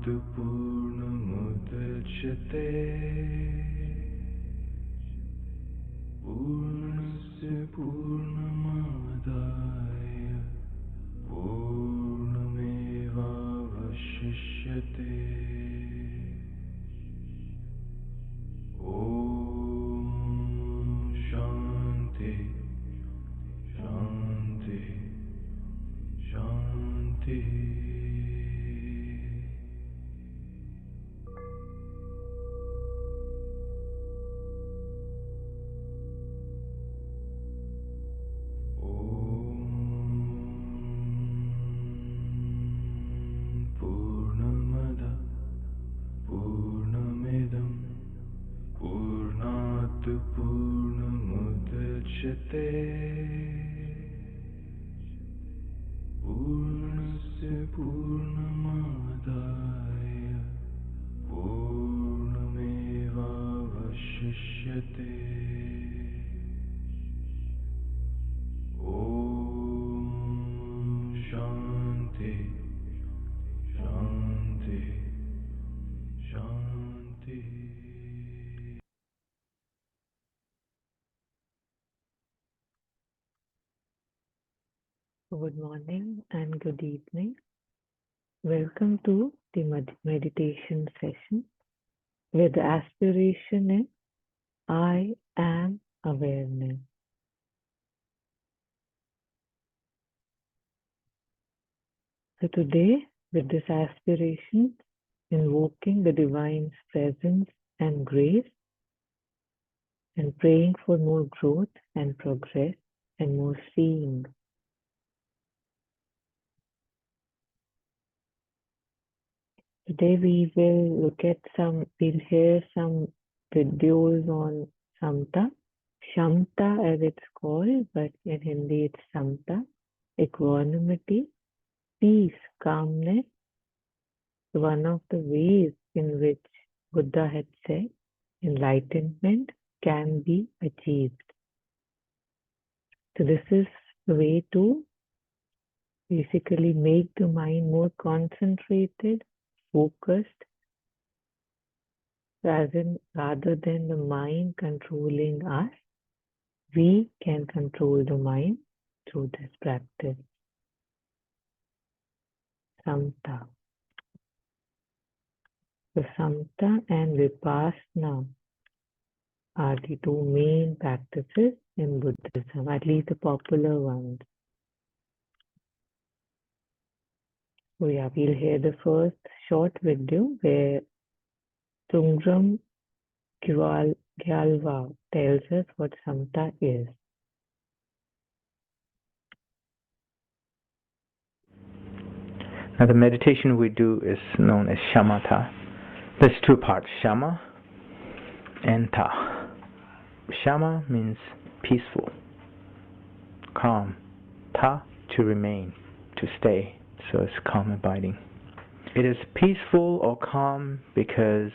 purnamudachyate purnasya purnamadaya purnamevavashishyate. Om Shanti Shanti Shanti. Purnamadah Purnamidam Purnat Purnamudachyate Purnasya Purnamadaya Purnamevavashishyate. Om Shanti Shanti Shanti. Good morning and good evening. Welcome to the meditation session where the aspiration is I am awareness. So today, with this aspiration, invoking the Divine's presence and grace and praying for more growth and progress and more seeing. Today we will look at we'll hear some videos on Samatha, Shamatha as it's called, but in Hindi it's Samatha, equanimity, peace, calmness, one of the ways in which Buddha had said enlightenment can be achieved. So this is the way to basically make the mind more concentrated, focused, rather than the mind controlling us, we can control the mind through this practice. Samatha. So Samatha and Vipassana are the two main practices in Buddhism, at least the popular ones. So yeah, we'll hear the first short video where Tungram Gyalva tells us what Samatha is. Now the meditation we do is known as Shamatha. There's two parts, Shama and Ta. Shama means peaceful, calm. Ta, to remain, to stay. So it's calm abiding. It is peaceful or calm because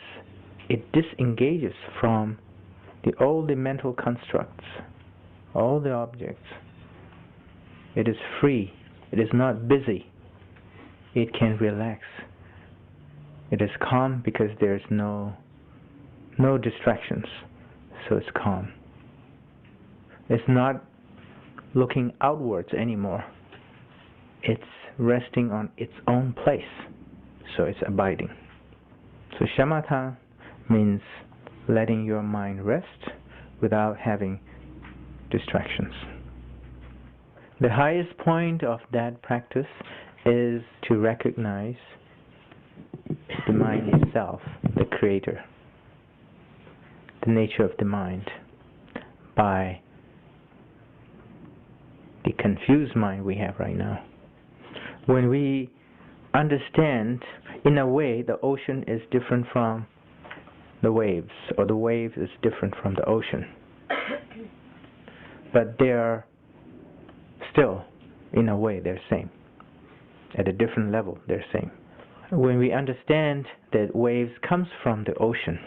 it disengages from all the mental constructs, all the objects. It is free. It is not busy. It can relax. It is calm because there's no distractions. So it's calm. It's not looking outwards anymore. It's resting on its own place. So it's abiding. So Shamatha means letting your mind rest without having distractions. The highest point of that practice is to recognize the mind itself, the creator, the nature of the mind, by the confused mind we have right now. When we understand, in a way, the ocean is different from the waves, or the wave is different from the ocean. But they are still, in a way, they're same. At a different level, they're same. When we understand that waves comes from the ocean,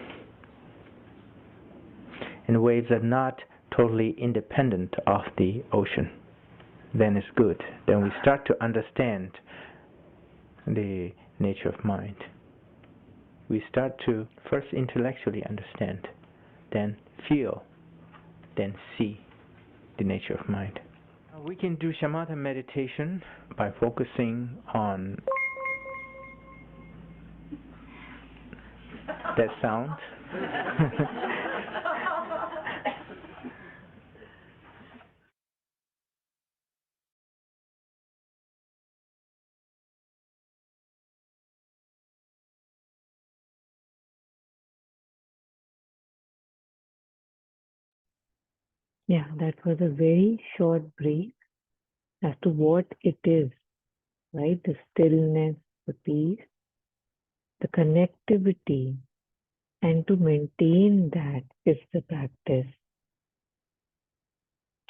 and waves are not totally independent of the ocean, then it's good. Then we start to understand the nature of mind. we start to first intellectually understand, then feel, then see the nature of mind. We can do shamatha meditation by focusing on that sound. Yeah, that was a very short brief as to what it is, right? The stillness, the peace, the connectivity, and to maintain that is the practice.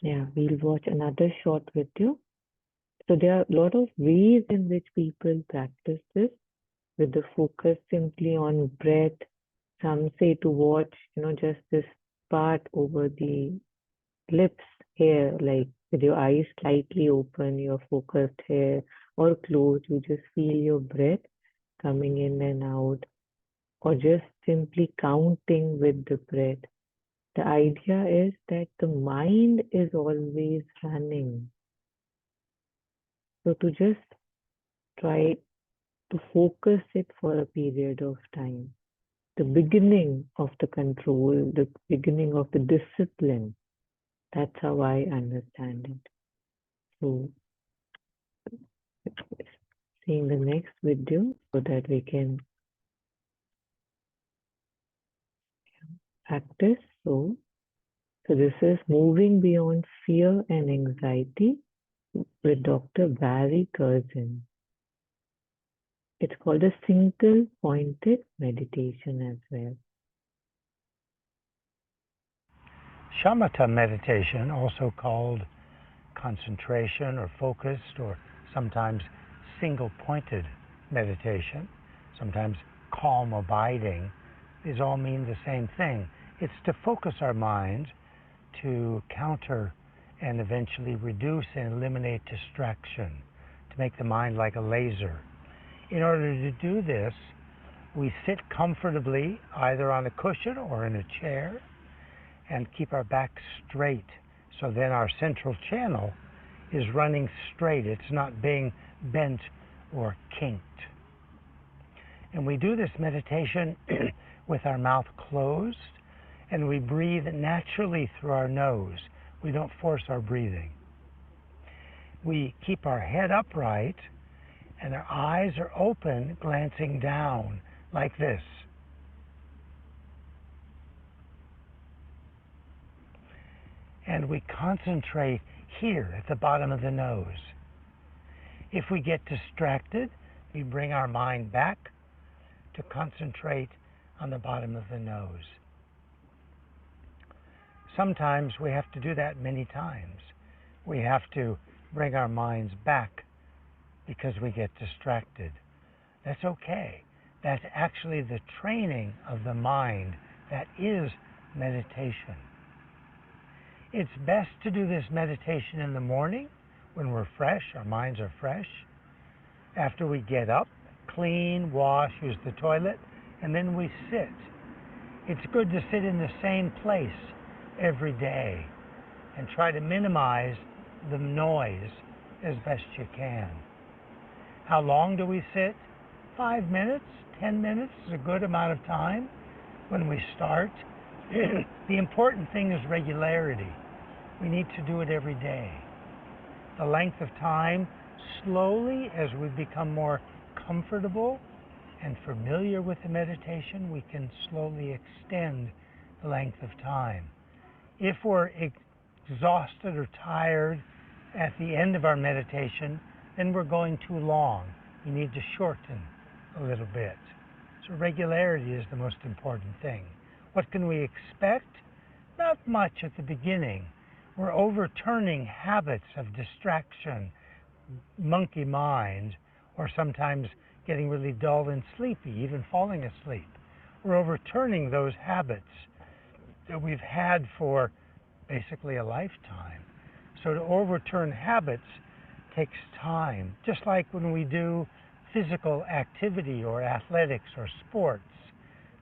Yeah, we'll watch another short video. So there are a lot of ways in which people practice this with the focus simply on breath. Some say to watch, just this part over the lips here, like with your eyes slightly open, you're focused here, or closed, you just feel your breath coming in and out, or just simply counting with the breath. The idea is that the mind is always running. So to just try to focus it for a period of time. The beginning of the control, the beginning of the discipline. That's how I understand it. So, seeing the next video so that we can practice. So this is Moving Beyond Fear and Anxiety with Dr. Barry Kerzin. It's called a single pointed meditation as well. Shamatha meditation, also called concentration or focused, or sometimes single-pointed meditation, sometimes calm abiding, these all mean the same thing. It's to focus our mind, to counter and eventually reduce and eliminate distraction, to make the mind like a laser. In order to do this, we sit comfortably either on a cushion or in a chair and keep our back straight, so then our central channel is running straight. It's not being bent or kinked. And we do this meditation with our mouth closed, and we breathe naturally through our nose. We don't force our breathing. We keep our head upright, and our eyes are open, glancing down like this. And we concentrate here at the bottom of the nose. If we get distracted, we bring our mind back to concentrate on the bottom of the nose. Sometimes we have to do that many times. We have to bring our minds back because we get distracted. That's okay. That's actually the training of the mind. That is meditation. It's best to do this meditation in the morning when we're fresh, our minds are fresh. After we get up, clean, wash, use the toilet, and then we sit. It's good to sit in the same place every day and try to minimize the noise as best you can. How long do we sit? 5 minutes, 10 minutes is a good amount of time when we start. The important thing is regularity. We need to do it every day. The length of time, slowly, as we become more comfortable and familiar with the meditation, we can slowly extend the length of time. If we're exhausted or tired at the end of our meditation, then we're going too long. We need to shorten a little bit. So regularity is the most important thing. What can we expect? Not much at the beginning. We're overturning habits of distraction, monkey mind, or sometimes getting really dull and sleepy, even falling asleep. We're overturning those habits that we've had for basically a lifetime. So to overturn habits takes time, just like when we do physical activity or athletics or sports.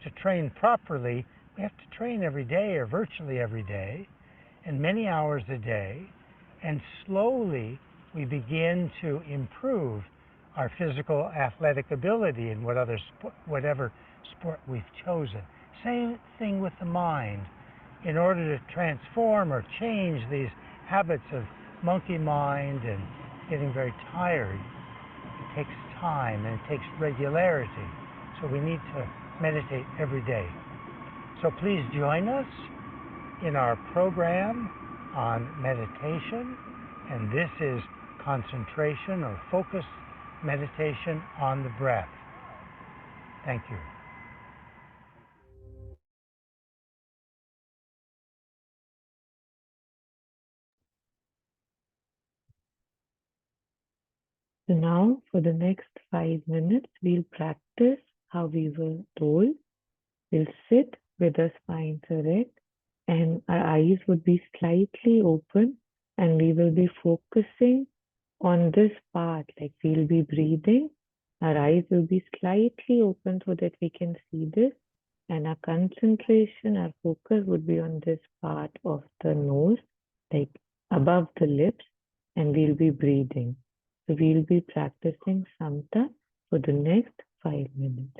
to train properly, we have to train every day or virtually every day and many hours a day, and slowly we begin to improve our physical athletic ability in whatever sport we've chosen. Same thing with the mind. In order to transform or change these habits of monkey mind and getting very tired, it takes time and it takes regularity. So we need to meditate every day. So please join us in our program on meditation, and this is concentration or focused meditation on the breath. Thank you. So now for the next 5 minutes, we'll practice how we were told. We'll sit with our spines erect and our eyes would be slightly open, and we will be focusing on this part, like we'll be breathing. Our eyes will be slightly open so that we can see this, and our concentration, our focus would be on this part of the nose, like above the lips, and we'll be breathing. So we'll be practicing Samatha for the next 5 minutes.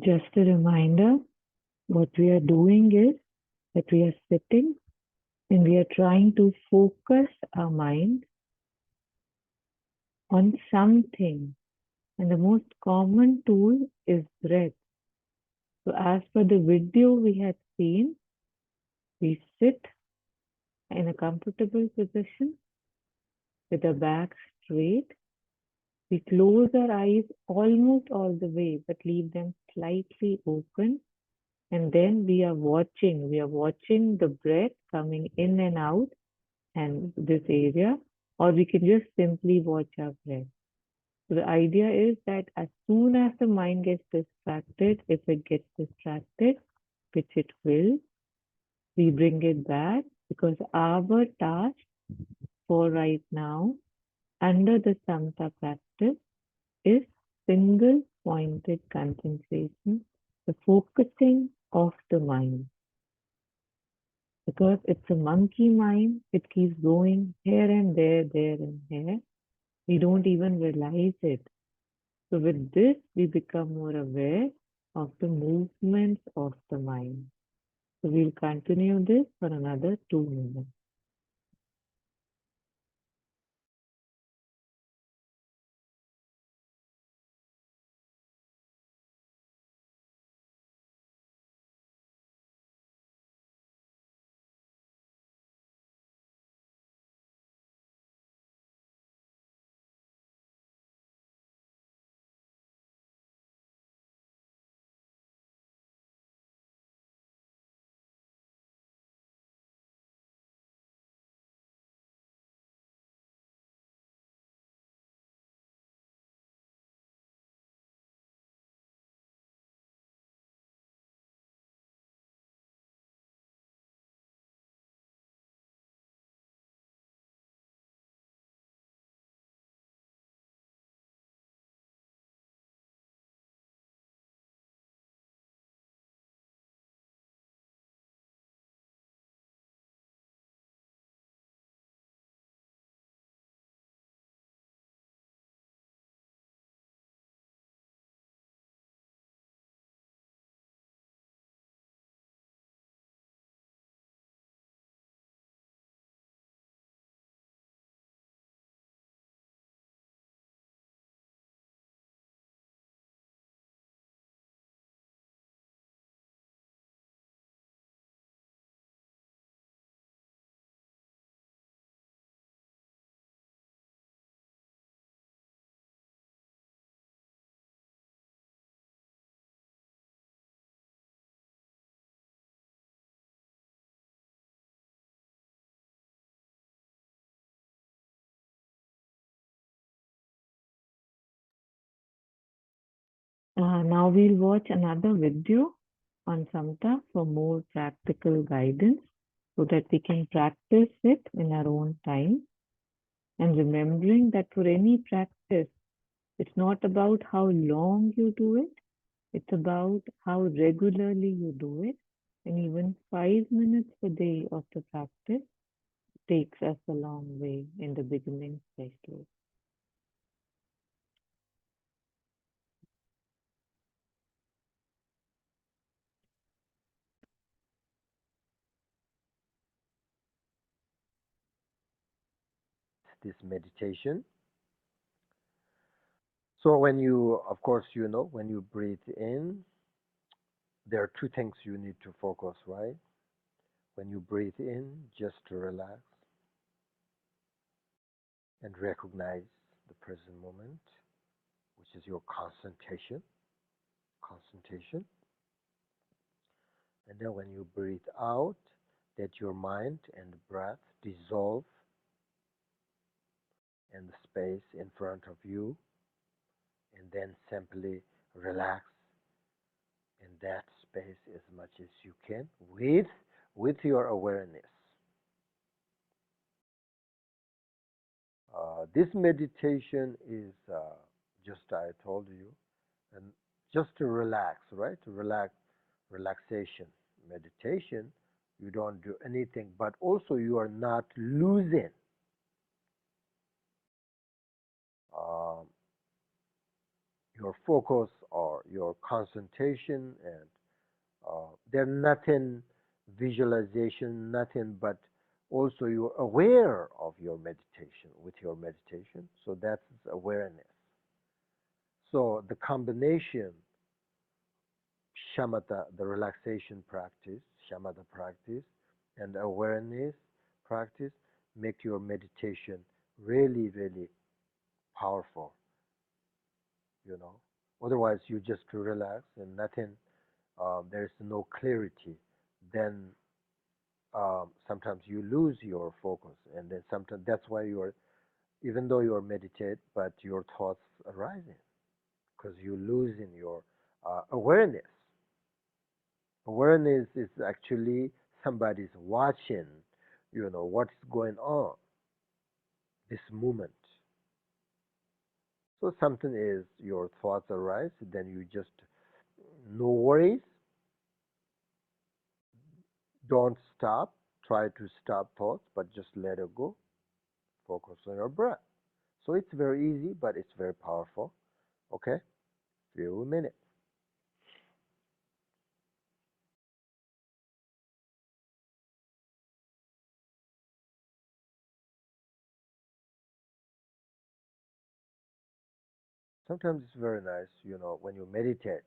Just a reminder, what we are doing is that we are sitting and we are trying to focus our mind on something. And the most common tool is breath. So as per the video we had seen, we sit in a comfortable position with our back straight. We close our eyes almost all the way, but leave them slightly open. And then we are watching the breath coming in and out and this area, or we can just simply watch our breath. So the idea is that as soon as the mind gets distracted, if it gets distracted, which it will, we bring it back, because our task for right now under the Samatha practice is single pointed concentration, the focusing of the mind. Because it's a monkey mind, it keeps going here and there and here. We don't even realize it. So with this, we become more aware of the movements of the mind. So we'll continue this for another 2 minutes. Now we'll watch another video on Samatha for more practical guidance so that we can practice it in our own time. And remembering that for any practice, it's not about how long you do it, it's about how regularly you do it. And even 5 minutes a day of the practice takes us a long way in the beginning especially. This meditation. So when you, of course, you know, when you breathe in, there are two things you need to focus, right? When you breathe in, just to relax and recognize the present moment, which is your concentration. And then when you breathe out, let your mind and breath dissolve in the space in front of you, and then simply relax in that space as much as you can with your awareness. This meditation is just I told you, and just to relax, right? To relaxation meditation. You don't do anything, but also you are not losing um, your focus or your concentration, and there's nothing visualization, nothing, but also you're aware of your meditation with your meditation. So that's awareness. So the combination shamatha, the relaxation practice, shamatha practice, and awareness practice make your meditation really, really powerful, you know. Otherwise, you just relax and nothing there's no clarity, then sometimes you lose your focus, and then sometimes that's why you are, even though you are meditate, but your thoughts arising because you lose in your awareness. Awareness is actually somebody's watching, what's going on, this moment. So something is your thoughts arise, then you just no worries, don't stop, try to stop thoughts, but just let it go. Focus on your breath. So it's very easy, but it's very powerful. Okay, few minutes. Sometimes it's very nice, when you meditate,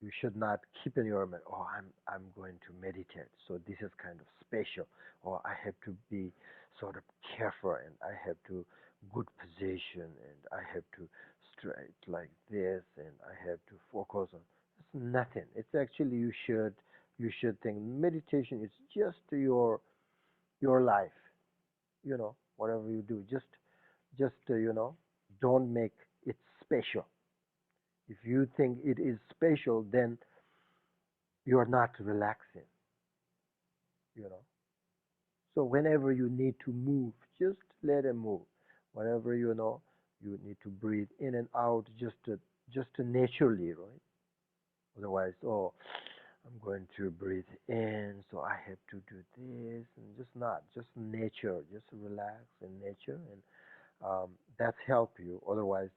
you should not keep in your mind, oh, I'm going to meditate, so this is kind of special, or I have to be sort of careful, and I have to good position, and I have to straight like this, and I have to focus on. It's nothing. It's actually you should think meditation is just your life. Whatever you do, just don't make it special. If you think it is special, then you are not relaxing, you know. So whenever you need to move, just let it move. Whenever you need to breathe in and out, just to naturally, right? Otherwise, oh, I'm going to breathe in, so I have to do this, and just nature, just relax in nature, and that's help you. Otherwise,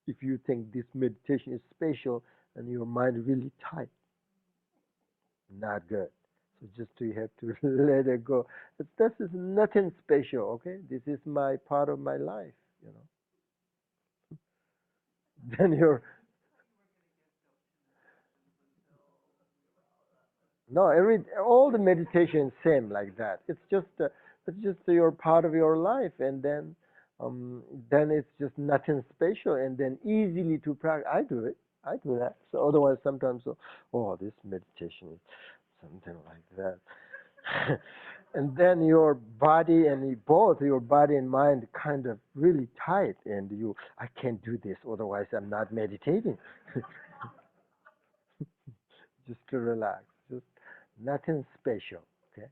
if you think this meditation is special and your mind really tight, not good. So just you have to let it go. This is nothing special, okay? This is my part of my life, you know. Then you're no all the meditation same like that. It's just your part of your life, and then it's just nothing special, and then easily to practice. I do that. So otherwise, sometimes oh, this meditation is something like that. And then your body and both your body and mind kind of really tight, and I can't do this, otherwise I'm not meditating. Just to relax, just nothing special. Okay.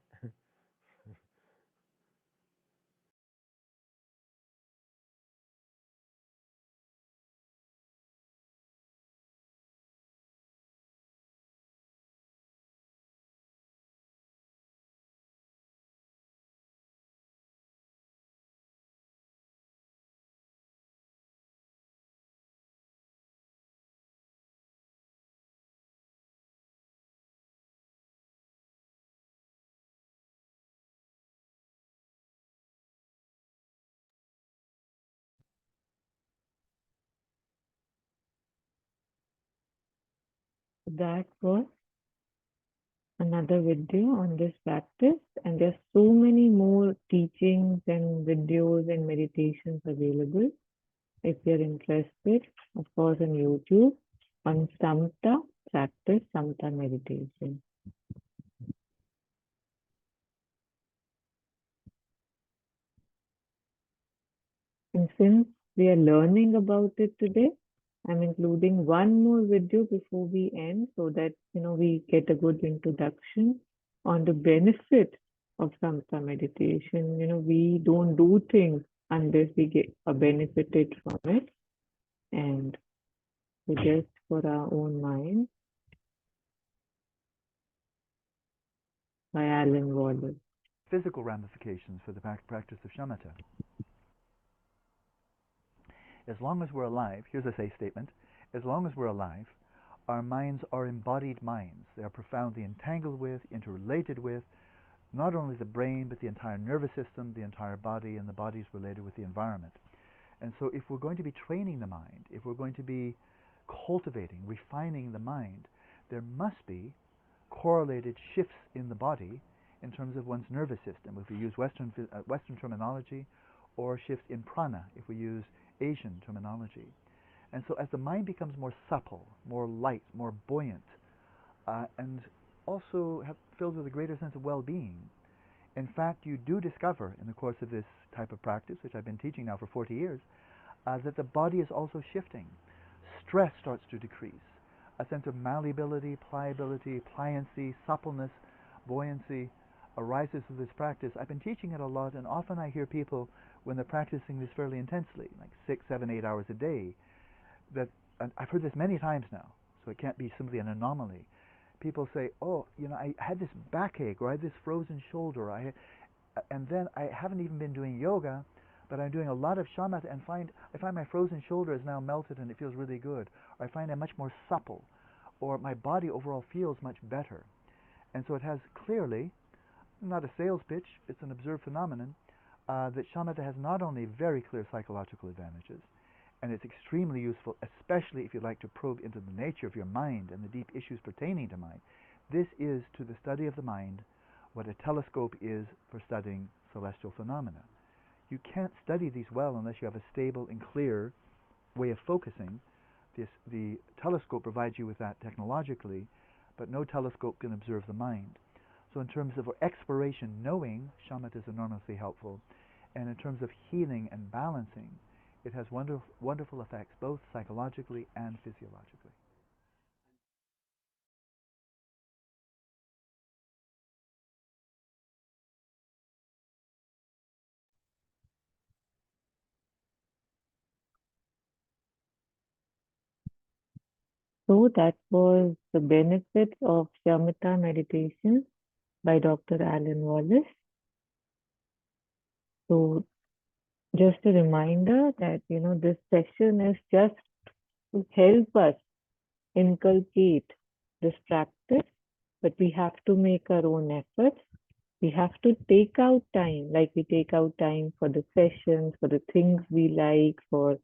That was another video on this practice, and there's so many more teachings and videos and meditations available if you're interested. Of course, on YouTube, on Samta practice, Samta meditation. And since we are learning about it today, I'm including one more video before we end so that we get a good introduction on the benefit of Samta meditation. We don't do things unless we get benefited from it, and just for our own mind by Alan Wallace. Physical ramifications for the practice of shamatha. As long as we're alive, here's a safe statement, as long as we're alive, our minds are embodied minds. They are profoundly entangled with, interrelated with, not only the brain, but the entire nervous system, the entire body, and the body's related with the environment. And so if we're going to be training the mind, if we're going to be cultivating, refining the mind, there must be correlated shifts in the body in terms of one's nervous system, if we use Western terminology, or shifts in prana, if we use Asian terminology. And so as the mind becomes more supple, more light, more buoyant, and also filled with a greater sense of well-being, in fact, you do discover in the course of this type of practice, which I've been teaching now for 40 years, that the body is also shifting. Stress starts to decrease. A sense of malleability, pliability, pliancy, suppleness, buoyancy arises through this practice. I've been teaching it a lot, and often I hear people, when they're practicing this fairly intensely, like 6, 7, 8 hours a day, that, and I've heard this many times now, so it can't be simply an anomaly. People say, oh, I had this backache, or I had this frozen shoulder, and then I haven't even been doing yoga, but I'm doing a lot of shamatha, and I find my frozen shoulder is now melted and it feels really good, or I find I'm much more supple, or my body overall feels much better. And so it has clearly, not a sales pitch, it's an observed phenomenon, that shamatha has not only very clear psychological advantages, and it's extremely useful, especially if you'd like to probe into the nature of your mind and the deep issues pertaining to mind. This is, to the study of the mind, what a telescope is for studying celestial phenomena. You can't study these well unless you have a stable and clear way of focusing. The telescope provides you with that technologically, but no telescope can observe the mind. So in terms of exploration, knowing, shamatha is enormously helpful. And in terms of healing and balancing, it has wonderful effects, both psychologically and physiologically. So that was the benefits of Shamatha meditation by Dr. Alan Wallace. So just a reminder that, this session is just to help us inculcate this practice, but we have to make our own efforts. We have to take out time, like we take out time for the sessions, for the things we like, for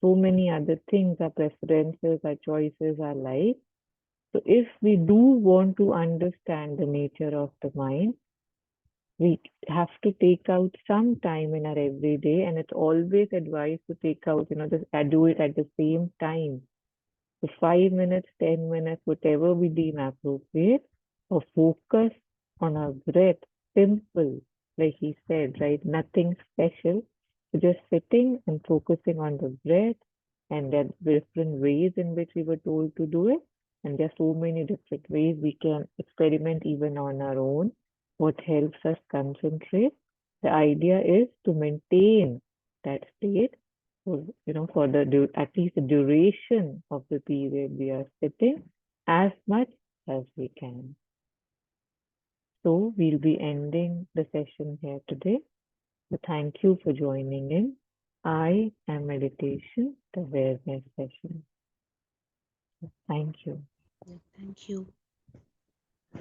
so many other things, our preferences, our choices, our life. So if we do want to understand the nature of the mind, we have to take out some time in our everyday, and it's always advised to take out, do it at the same time. So 5 minutes, 10 minutes, whatever we deem appropriate, or focus on our breath. Simple, like he said, right? Nothing special. So just sitting and focusing on the breath, and there are different ways in which we were told to do it. And there are so many different ways we can experiment even on our own, what helps us concentrate. The idea is to maintain that state for, for at least the duration of the period we are sitting, as much as we can. So we'll be ending the session here today. So thank you for joining in. I am Meditation, the awareness session. Thank you. Thank you.